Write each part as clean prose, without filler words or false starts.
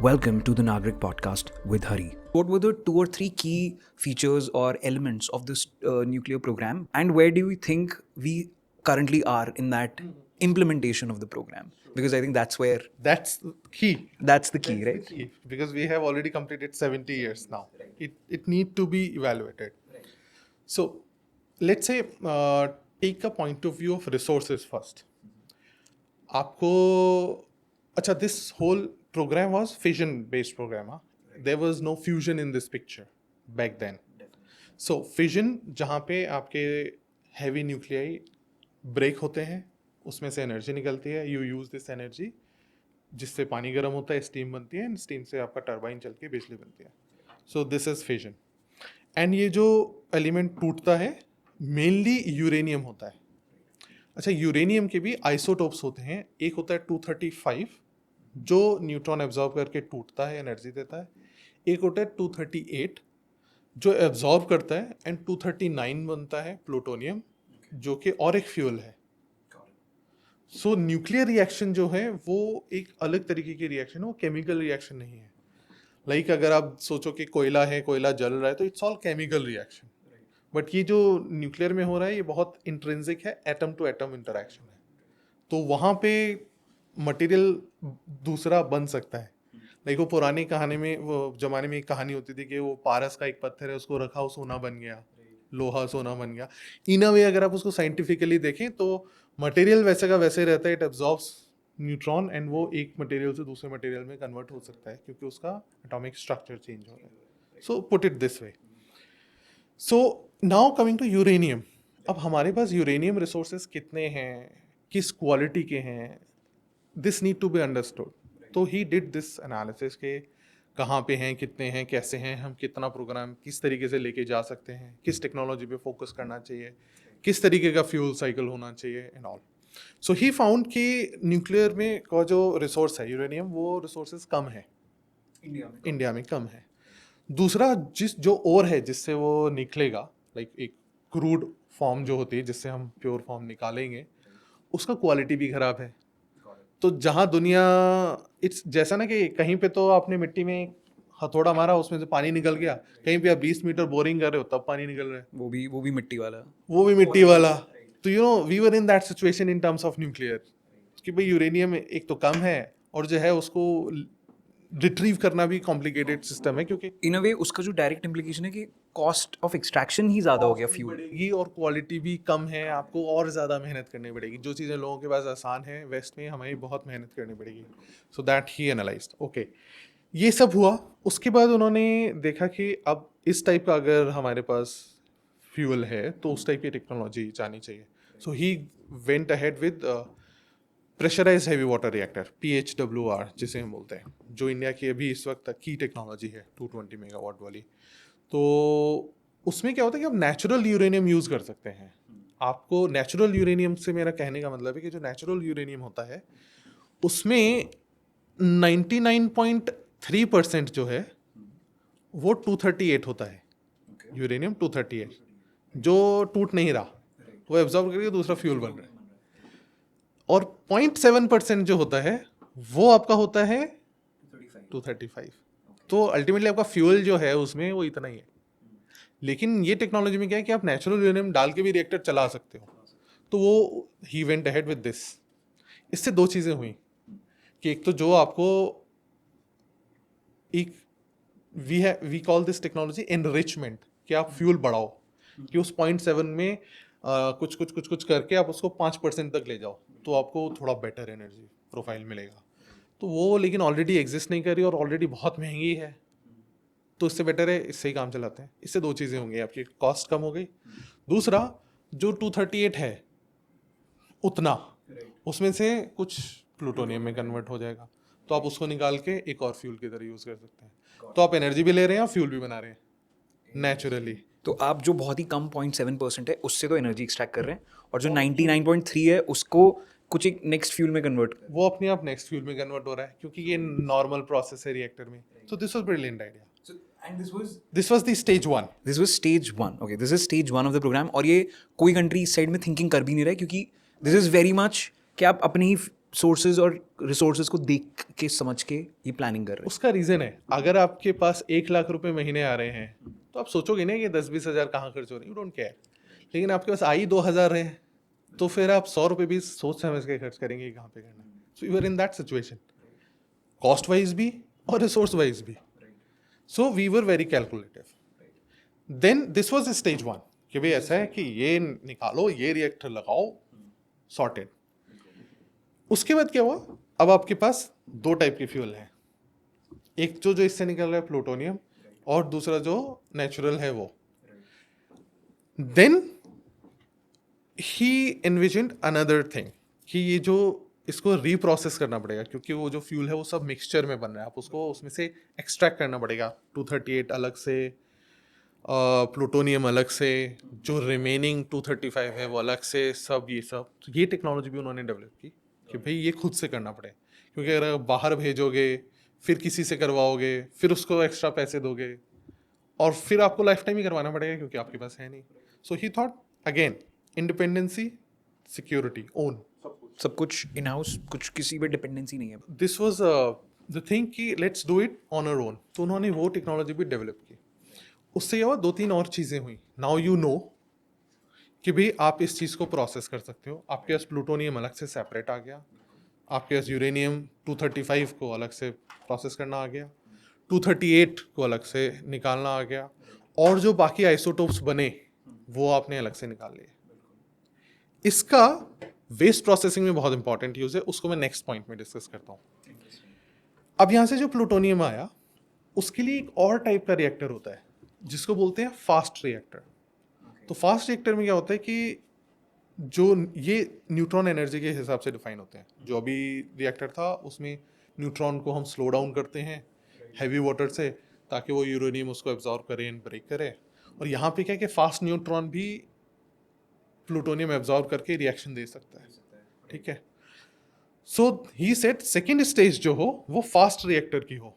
Welcome to the Nagrik podcast with Hari. What were the 2 or 3 key features or elements of this nuclear program, and where do we think we currently are in that implementation of the program? Because I think that's where That's key. that's the key, That's right? the key. Because we have already completed 70 years now. It need to be evaluated. So let's say take a point of view of resources first. आपको अच्छा, this whole program was fission based program. There was no fusion in this picture back then. So fission जहाँ पे आपके heavy nuclei break होते हैं, उसमें से energy निकलती है. You use this energy जिससे पानी गर्म होता है, स्टीम बनती है, एंड स्टीम से आपका टरबाइन चल के बिजली बनती है. सो दिस इज फिजन. एंड ये जो एलिमेंट टूटता है मेनली यूरेनियम होता है. अच्छा, यूरेनियम के भी आइसोटोप्स होते हैं. एक होता है 235 जो न्यूट्रॉन एब्जॉर्ब करके टूटता है, एनर्जी देता है. एक होता है 238 जो एब्जॉर्ब करता है, एंड 239 बनता है प्लूटोनियम जो कि और एक फ्यूल है. सो न्यूक्लियर रिएक्शन जो है वो एक अलग तरीके की रिएक्शन है, वो केमिकल रिएक्शन नहीं है. लाइक अगर आप सोचो कि कोयला है, कोयला जल रहा है, तो it's all chemical reaction. But ये जो न्यूक्लियर में हो रहा है ये बहुत इंट्रिंसिक है, एटम टू एटम इंटरेक्शन है. तो वहाँ पे मटेरियल दूसरा बन सकता है. लाइक वो पुरानी कहानी में, वो जमाने में एक कहानी होती थी कि वो पारस का एक पत्थर है, उसको रखा, वो सोना बन गया, लोहा सोना बन गया. इन अ वे अगर आप उसको साइंटिफिकली देखें तो मटेरियल वैसे का वैसे रहता है. इट एब्जॉर्ब्स न्यूट्रॉन एंड वो एक मटेरियल से दूसरे मटेरियल में कन्वर्ट हो सकता है क्योंकि उसका एटॉमिक स्ट्रक्चर चेंज हो रहा है. So put it this way. So now coming to uranium. अब हमारे पास यूरेनियम रिसोर्सेज कितने हैं, किस क्वालिटी के हैं, this need to be understood. तो ही डिड दिस एनालिसिस के कहाँ पे हैं, कितने हैं, कैसे हैं, हम कितना प्रोग्राम किस तरीके से लेके जा सकते हैं, किस टेक्नोलॉजी पे फोकस करना चाहिए, किस तरीके का फ्यूल साइकिल होना चाहिए and all. So he found कि न्यूक्लियर में का जो रिसोर्स है यूरेनियम, वो रिसोर्सेज कम है, इंडिया में कम है. दूसरा जो ओर है जिससे वो निकलेगा, लाइक एक क्रूड फॉर्म जो होती है जिससे हम प्योर फॉर्म निकालेंगे, उसका क्वालिटी भी खराब है. तो जहाँ दुनिया, इट्स जैसा ना कि कहीं पे तो आपने मिट्टी में हथौड़ा मारा, उसमें से पानी निकल गया, कहीं पे आप 20 मीटर बोरिंग कर रहे हो तब पानी निकल रहा है, वो भी मिट्टी वाला. तो you know we were in that situation in terms of nuclear कि भाई यूरेनियम एक तो कम है और जो है उसको रिट्रीव करना भी कॉम्प्लिकेटेड सिस्टम है, क्योंकि इन अ वे उसका जो डायरेक्ट इम्प्लीकेशन है कि कॉस्ट ऑफ एक्सट्रैक्शन ही ज़्यादा हो गया फ्यूल. बढ़ेगी और क्वालिटी भी कम है. आपको और ज़्यादा मेहनत करनी पड़ेगी. जो चीज़ें लोगों के पास आसान है वेस्ट में, हमें बहुत मेहनत करनी पड़ेगी. So that he analysed. Okay, ये सब हुआ. उसके बाद उन्होंने देखा कि अब इस टाइप का अगर हमारे पास फ्यूल है तो उस टाइप की टेक्नोलॉजी जानी चाहिए. So he went ahead with pressurise heavy water reactor, PHWR जिसे हम बोलते हैं, जो इंडिया की अभी इस वक्त की टेक्नोलॉजी है 220 मेगावाट वाली. तो उसमें क्या होता है कि आप नेचुरल यूरेनियम यूज़ कर सकते हैं. आपको नेचुरल यूरेनियम से मेरा कहने का मतलब है कि जो नेचुरल यूरेनियम होता है उसमें 99.3% जो है वो 238 होता है. यूरेनियम 238 जो टूट नहीं रहा, वो एब्जॉर्ब करके दूसरा फ्यूल बन रहा है. और 0.7% जो होता है वो आपका होता है 235. तो अल्टीमेटली आपका फ्यूल जो है उसमें वो इतना ही है. लेकिन ये टेक्नोलॉजी में क्या है कि आप नेचुरल यूरेनियम डाल के भी रिएक्टर चला सकते हो. तो वो ही वेंट अहेड विद दिस. इससे दो चीज़ें हुई कि एक तो जो आपको एक we call this technology enrichment, कि आप फ्यूल बढ़ाओ कि उस 0.7 में कुछ कुछ कुछ कुछ करके आप उसको 5% तक ले जाओ, तो आपको थोड़ा बेटर एनर्जी प्रोफाइल मिलेगा. तो वो लेकिन ऑलरेडी एग्जिस्ट नहीं कर रही और ऑलरेडी बहुत महंगी है. तो इससे बेटर है इससे ही काम चलाते हैं. इससे दो चीज़ें होंगी, आपकी कॉस्ट कम हो गई. दूसरा, जो 238 है उतना, उसमें से कुछ प्लूटोनियम में कन्वर्ट हो जाएगा, तो आप उसको निकाल के एक और फ्यूल की तरह यूज़ कर सकते हैं. तो आप एनर्जी भी ले रहे हैं और फ्यूल भी बना रहे हैं नेचुरली. तो आप जो बहुत ही कम 0.7% है उससे तो एनर्जी एक्सट्रैक्ट कर रहे हैं, और जो 99.3 है उसको कुछ एक नेक्स्ट फ्यूल में कन्वर्ट. वो अपने आप नेक्स्ट फ्यूल में कन्वर्ट हो रहा है क्योंकि ये नॉर्मल प्रोसेस है रिएक्टर में. सो this was brilliant idea. And this was the stage 1. this was stage 1. Okay, this is stage 1 of the program. और ये कोई कंट्री इस साइड में थिंकिंग कर भी नहीं रहा है, क्योंकि this is very much कि आप अपनी सोर्सेज और रिसोर्सेज को देख के समझ के ये प्लानिंग कर रहे उसका रीजन है, अगर आपके पास 1 लाख रुपए महीने आ रहे हैं तो आप सोचोगे ना कि 10-20 हज़ार कहाँ खर्च हो रहे हैं, यू डोंट केयर। लेकिन आपके पास आई 2 हज़ार है तो फिर आप 100 रुपए भी सोच समझ के खर्च करेंगे कि कहाँ पे करना है। So you are in that situation, cost wise भी और रिसोर्स वाइज भी। So we were very calculative. Then this was stage 1 कि भाई ऐसा है कि ये निकालो, ये रिएक्टर लगाओ, सॉर्टेड। उसके बाद क्या हुआ, अब आपके पास 2 टाइप के फ्यूल हैं, एक जो इससे निकल रहा है प्लूटोनियम, और दूसरा जो नेचुरल है वो। देन ही एनविजन्ड अनदर थिंग कि ये जो इसको रीप्रोसेस करना पड़ेगा, क्योंकि वो जो फ्यूल है वो सब मिक्सचर में बन रहा है, आप उसको उसमें से एक्सट्रैक्ट करना पड़ेगा। 238 अलग से, प्लूटोनियम अलग से, जो रिमेनिंग 235 है वो अलग से, सब तो ये टेक्नोलॉजी भी उन्होंने डेवलप की कि भाई ये खुद से करना पड़े, क्योंकि अगर आप बाहर भेजोगे, फिर किसी से करवाओगे, फिर उसको एक्स्ट्रा पैसे दोगे, और फिर आपको लाइफ टाइम ही करवाना पड़ेगा क्योंकि आपके पास है नहीं। So he thought again, independency, security, own सब कुछ इन हाउस, कुछ किसी पे डिपेंडेंसी नहीं है। दिस वाज द थिंग कि let's do it on our own. तो उन्होंने वो टेक्नोलॉजी भी डेवलप की। उससे क्या हुआ, 2-3 और चीज़ें हुई। नाउ यू नो कि भाई आप इस चीज़ को प्रोसेस कर सकते हो। आपके पास प्लूटोनियम अलग से सेपरेट आ गया, आपके पास यूरेनियम 235 को अलग से प्रोसेस करना आ गया, 238 को अलग से निकालना आ गया, और जो बाकी आइसोटोप्स बने वो आपने अलग से निकाल लिए। इसका वेस्ट प्रोसेसिंग में बहुत इंपॉर्टेंट यूज है, उसको मैं नेक्स्ट पॉइंट में डिस्कस करता हूँ। अब यहाँ से जो प्लूटोनियम आया, उसके लिए एक और टाइप का रिएक्टर होता है जिसको बोलते हैं फास्ट रिएक्टर। तो फास्ट रिएक्टर में क्या होता है कि जो ये न्यूट्रॉन एनर्जी के हिसाब से डिफाइन होते हैं। जो अभी रिएक्टर था उसमें न्यूट्रॉन को हम स्लो डाउन करते हैं हैवी वाटर से, ताकि वो यूरेनियम उसको एब्जॉर्ब करे एंड ब्रेक करे। और यहाँ पे क्या है कि फास्ट न्यूट्रॉन भी प्लूटोनियम एब्जॉर्ब करके रिएक्शन दे सकता है, ठीक है। सो ही सेड सेकेंड स्टेज जो हो वो फास्ट रिएक्टर की हो,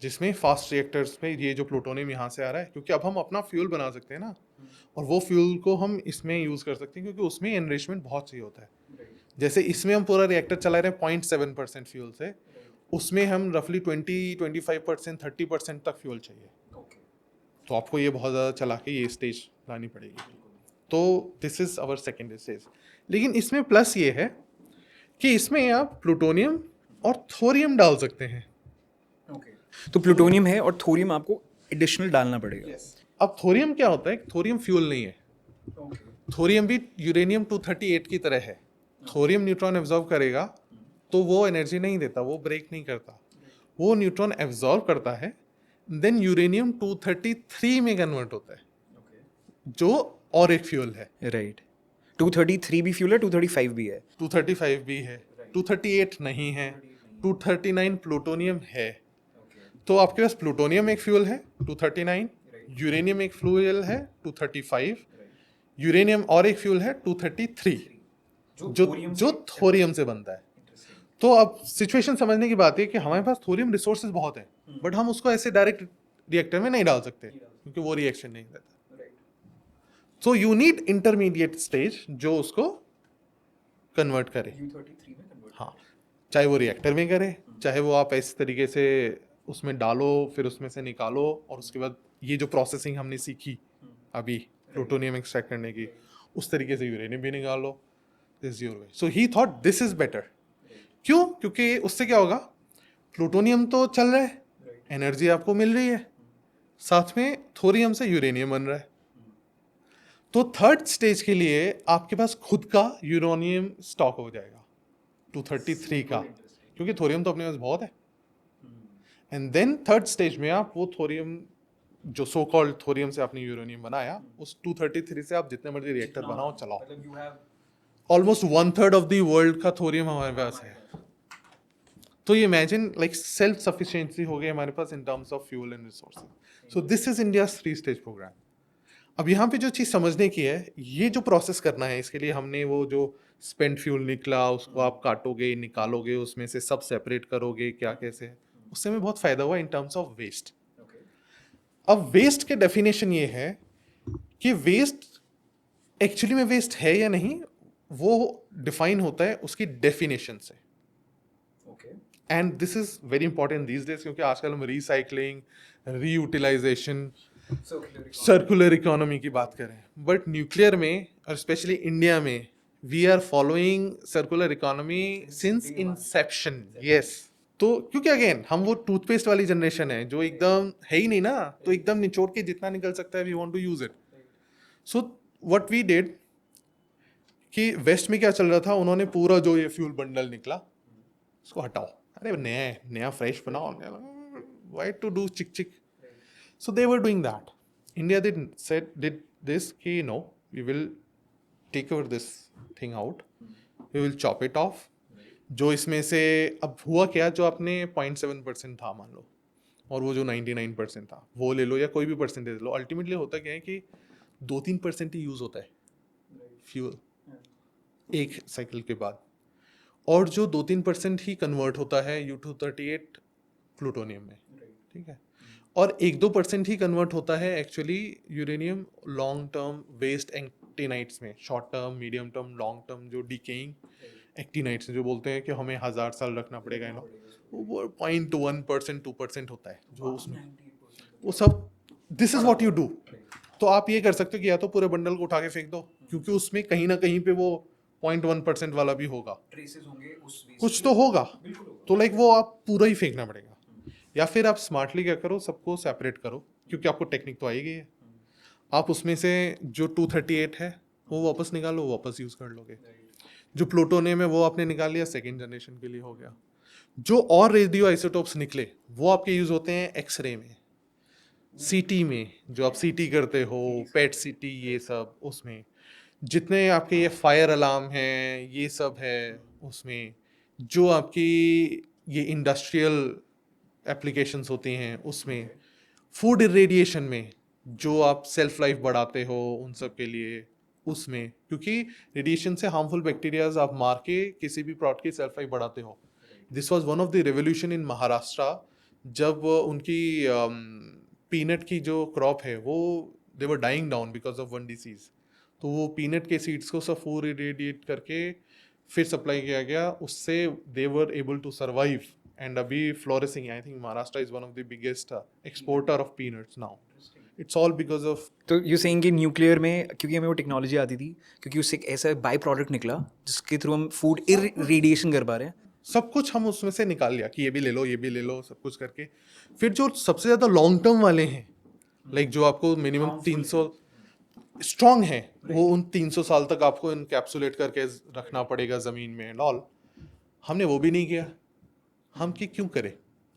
जिसमें फास्ट रिएक्टर्स में ये जो प्लूटोनियम यहाँ से आ रहा है, क्योंकि अब हम अपना फ्यूल बना सकते हैं ना, और वो फ्यूल को हम इसमें यूज कर सकते हैं क्योंकि उसमें एनरिचमेंट बहुत सही होता है। जैसे इसमें हम पूरा रिएक्टर चला रहे हैं 0.7% फ्यूल से, उसमें हम रफली 20-25%, 30% तक फ्यूल चाहिए। तो आपको ये बहुत ज़्यादा चला के ये स्टेज लानी पड़ेगी। तो this is our second stage. लेकिन इसमें प्लस ये है कि इसमें आप प्लूटोनियम और थोरियम डाल सकते हैं। तो प्लूटोनियम है और थोरियम आपको एडिशनल डालना पड़ेगा। अब थोरियम क्या होता है, थोरियम फ्यूल नहीं है। थोरियम भी यूरेनियम 238 की तरह है। थोरियम न्यूट्रॉन एब्जॉर्ब करेगा तो वो एनर्जी नहीं देता, वो ब्रेक नहीं करता, वो न्यूट्रॉन एब्जॉर्ब करता है, देन यूरेनियम 233 में कन्वर्ट होता है, जो और एक फ्यूल है। राइट, 233 भी फ्यूल है, 235 भी है। 235 भी है, 238 नहीं है, 239 प्लूटोनियम है। तो आपके पास प्लूटोनियम एक फ्यूल है 239, यूरेनियम एक फ्यूल है 235, यूरेनियम और एक फ्यूल है 233, जो थोरियम से बनता है। तो अब सिचुएशन समझने की बात है कि हमारे पास थोरियम रिसोर्सेज बहुत है, बट हम उसको ऐसे डायरेक्ट रिएक्टर में नहीं डाल सकते क्योंकि वो रिएक्शन नहीं देता। So you need intermediate stage जो उसको कन्वर्ट करे। हाँ, चाहे वो रिएक्टर में करे, चाहे वो आप इस तरीके से उसमें डालो, फिर उसमें से निकालो, और उसके बाद ये जो प्रोसेसिंग हमने सीखी अभी प्लूटोनियम एक्सट्रैक्ट करने की, उस तरीके से यूरेनियम भी निकालो। This is your way. So he thought this is better. क्यों? क्योंकि उससे क्या होगा, प्लूटोनियम तो चल रहा है, एनर्जी आपको मिल रही है, साथ में थोरियम से यूरेनियम बन रहा है। तो थर्ड स्टेज के लिए आपके पास खुद का यूरेनियम स्टॉक हो जाएगा 233 का, क्योंकि थोरियम तो अपने पास बहुत है। एंड देन थर्ड स्टेज में आप वो थोरियम, जो सो कॉल्ड थोरियम से आपने यूरेनियम बनाया, उस 233 से आप जितने मर्जी रिएक्टर बनाओ, चलाओ। ऑलमोस्ट 1/3 ऑफ द वर्ल्ड का थोरियम हमारे पास है। तो ये इमेजिन लाइक सेल्फ सफिशिएंसी हो गई हमारे पास in terms of fuel and resources. So this is India 3 stage programme. अब यहाँ पे जो चीज़ समझने की है, ये जो प्रोसेस करना है, इसके लिए हमने वो जो स्पेंट फ्यूल निकला उसको आप काटोगे, निकालोगे, उसमें से सब सेपरेट करोगे, क्या कैसे, उससे हमें बहुत फायदा हुआ इन टर्म्स ऑफ वेस्ट। अब वेस्ट के डेफिनेशन ये है कि वेस्ट एक्चुअली में वेस्ट है या नहीं, वो डिफाइन होता है उसकी डेफिनेशन से. Okay. And this is very important these days, क्योंकि आजकल हम रिसाइकलिंग, रीयूटिलाइजेशन, सर्कुलर इकोनॉमी की बात करें. बट न्यूक्लियर में और स्पेशली इंडिया में we are following circular economy since inception. Yes. तो क्योंकि अगेन हम वो टूथपेस्ट वाली जनरेशन है जो एकदम है ही नहीं ना, तो एकदम निचोड़ के जितना निकल सकता है we want to use it. So what we did कि वेस्ट में क्या चल रहा था, उन्होंने पूरा जो ये फ्यूल बंडल निकला उसको हटाओ, अरे नया नया फ्रेश बनाओ, व्हाई टू डू चिक चिक. So they were doing that. India did this कि no, we will take over this thing out, we will chop it off. जो इसमें से अब हुआ क्या, जो आपने 0.7% था मान लो, और वो जो 99% था वो ले लो या कोई भी परसेंटेज लो, अल्टीमेटली होता क्या है कि 2-3% ही यूज होता है फ्यूल एक साइकिल के बाद, और जो 2-3% ही कन्वर्ट होता है U-238 प्लूटोनियम में. ठीक है. और 1-2% ही कन्वर्ट होता है actually uranium long term waste actinides में, short term, medium term, long term जो डिकेइंग एक्टिनाइट्स जो बोलते हैं कि हमें 1000 साल रखना पड़ेगा ना, वो 0.1% 2% होता है जो उसमें, वो सब. This is what you do. तो आप ये कर सकते हो कि या तो पूरे बंडल को उठा के फेंक दो, क्योंकि उसमें कहीं ना कहीं पे वो 0.1% वाला भी होगा, ट्रेसेस होंगे उस कुछ तो होगा, तो लाइक वो आप पूरा ही फेंकना पड़ेगा. या फिर आप स्मार्टली क्या करो, सबको सेपरेट करो, क्योंकि आपको टेक्निक तो आएगी है. आप उसमें से जो 238 है वो वापस निकालो, वापस यूज कर लोगे. जो प्लूटोनियम है वो आपने निकाल लिया, सेकेंड जनरेशन के लिए हो गया. जो और रेडियो आइसोटोप्स निकले वो आपके यूज होते हैं एक्सरे में, सीटी में, जो आप सीटी करते हो, पेट सीटी, ये सब. उसमें जितने आपके ये फायर अलार्म हैं ये सब है उसमें. जो आपकी ये इंडस्ट्रियल एप्लीकेशंस होती हैं उसमें, फूड इरेडिएशन में जो आप सेल्फ लाइफ बढ़ाते हो उन सब के लिए उसमें, क्योंकि रेडिएशन से हार्मफुल बैक्टीरियाज आप मार के किसी भी प्रोडक्ट की सेल्फ लाइफ बढ़ाते हो. This was one of the revolution in Maharashtra, जब उनकी पीनट की जो क्रॉप है वो they were dying down because of one disease. तो वो पीनट के सीड्स को सब फूड इरेडिएट करके फिर सप्लाई किया गया, उससे they were able to survive and अभी flourishing. I think Maharashtra is one of the biggest exporter of peanuts now. It's all because of. तो यू सेइंग कि न्यूक्लियर में क्योंकि हमें वो टेक्नोलॉजी आती थी, क्योंकि उससे एक ऐसा बाई प्रोडक्ट निकला जिसके थ्रू हम फूड इरेडिएशन कर पा रहे हैं. सब कुछ हम उसमें से निकाल लिया कि ये भी ले लो, ये भी ले लो, सब कुछ करके. फिर जो सबसे ज़्यादा लॉन्ग टर्म वाले हैं, लाइक जो आपको मिनिमम 300 स्ट्रॉन्ग है, वो उन 300 साल तक आपको इनकैप्सुलेट करके रखना पड़ेगा ज़मीन में एंड ऑल. हमने वो भी नहीं किया. हम क्यों करें,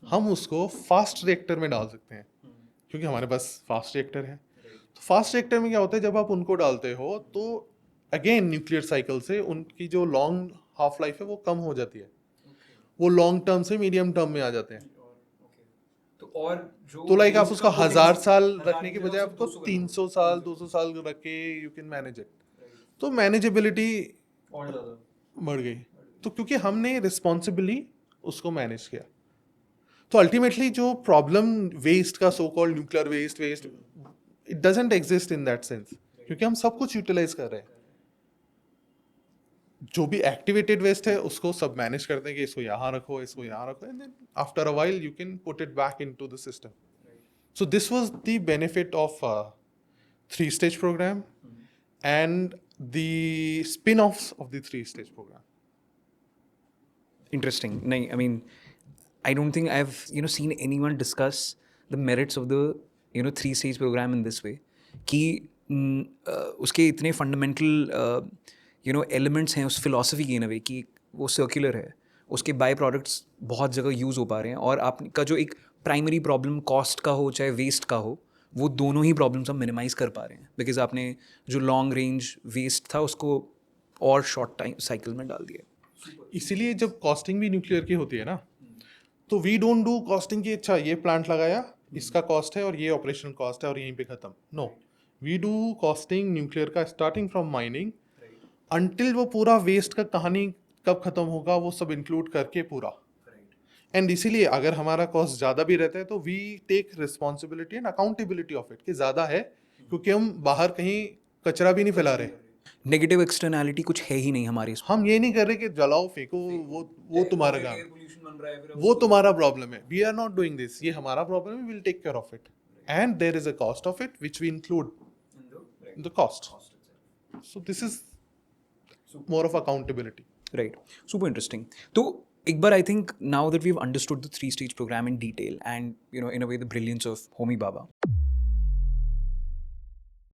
हम उसको फास्ट रिएक्टर में डाल सकते हैं, क्योंकि हमारे पास फास्ट रिएक्टर है. तो फास्ट रिएक्टर में क्या होता है, जब आप उनको डालते हो तो अगेन न्यूक्लियर साइकिल से उनकी जो लॉन्ग हाफ लाइफ है वो कम हो जाती है, वो लॉन्ग टर्म से मीडियम टर्म में आ जाते हैं. तो लाइक आप उसका 1000 साल रखने के बजाय आपको 300 साल 200 साल रख के यू कैन मैनेज इट. तो मैनेजेबिलिटी बढ़ गई. तो क्योंकि हमने रिस्पॉन्सिबली उसको मैनेज किया. तो अल्टीमेटली जो प्रॉब्लम वेस्ट का, so called nuclear waste, it doesn't exist in that sense, क्योंकि हम सब कुछ यूटिलाइज कर रहे हैं. जो भी एक्टिवेटेड वेस्ट है उसको सब मैनेज करते हैं कि इसको यहाँ रखो, इसको यहाँ रखो, and then after a while you can put it back into the system. So this was the benefit of 3-stage program and the spin-offs of the 3-stage program. Interesting. नहीं, I mean, I don't think I've seen anyone discuss the merits of the 3-stage program in this way. कि उसके इतने fundamental elements हैं उस philosophy के in a way कि वो circular है, उसके बाई प्रोडक्ट्स बहुत जगह यूज़ हो पा रहे हैं, और आपका जो एक प्राइमरी प्रॉब्लम कॉस्ट का हो चाहे वेस्ट का हो, वो दोनों ही प्रॉब्लम्स हम मिनिमाइज़ कर पा रहे हैं, बिकॉज आपने जो लॉन्ग रेंज वेस्ट था उसको और शॉर्ट टाइम साइकिल में डाल दिया. इसीलिए जब कॉस्टिंग भी न्यूक्लियर की होती है ना, तो वी डोंट डू कॉस्टिंग की अच्छा ये प्लांट लगाया, इसका कॉस्ट है और ये ऑपरेशनल कॉस्ट है और यहीं पे खत्म. No, we do costing nuclear का स्टार्टिंग फ्रॉम माइनिंग अंटिल वो पूरा वेस्ट का कहानी कब खत्म होगा वो सब इंक्लूड करके पूरा. एंड इसीलिए अगर हमारा कॉस्ट ज़्यादा भी रहता है तो we take responsibility and accountability of it कि ज़्यादा है, क्योंकि हम बाहर कहीं कचरा भी नहीं फैला रहे. नेगेटिव एक्सटर्नैलिटी कुछ है ही नहीं हमारे इसमें। हम ये नहीं कर रहे कि जलाओ फेंको, वो तुम्हारा काम, वो तुम्हारा प्रॉब्लम है. We are not doing this. ये हमारा प्रॉब्लम है, will take care of it. And there is a cost of it which we include in the cost. So this is more of accountability. Right. Super interesting. So, Ikbar, I think now that we've understood the 3-stage program in detail and, in a way, the brilliance of Homi Bhabha,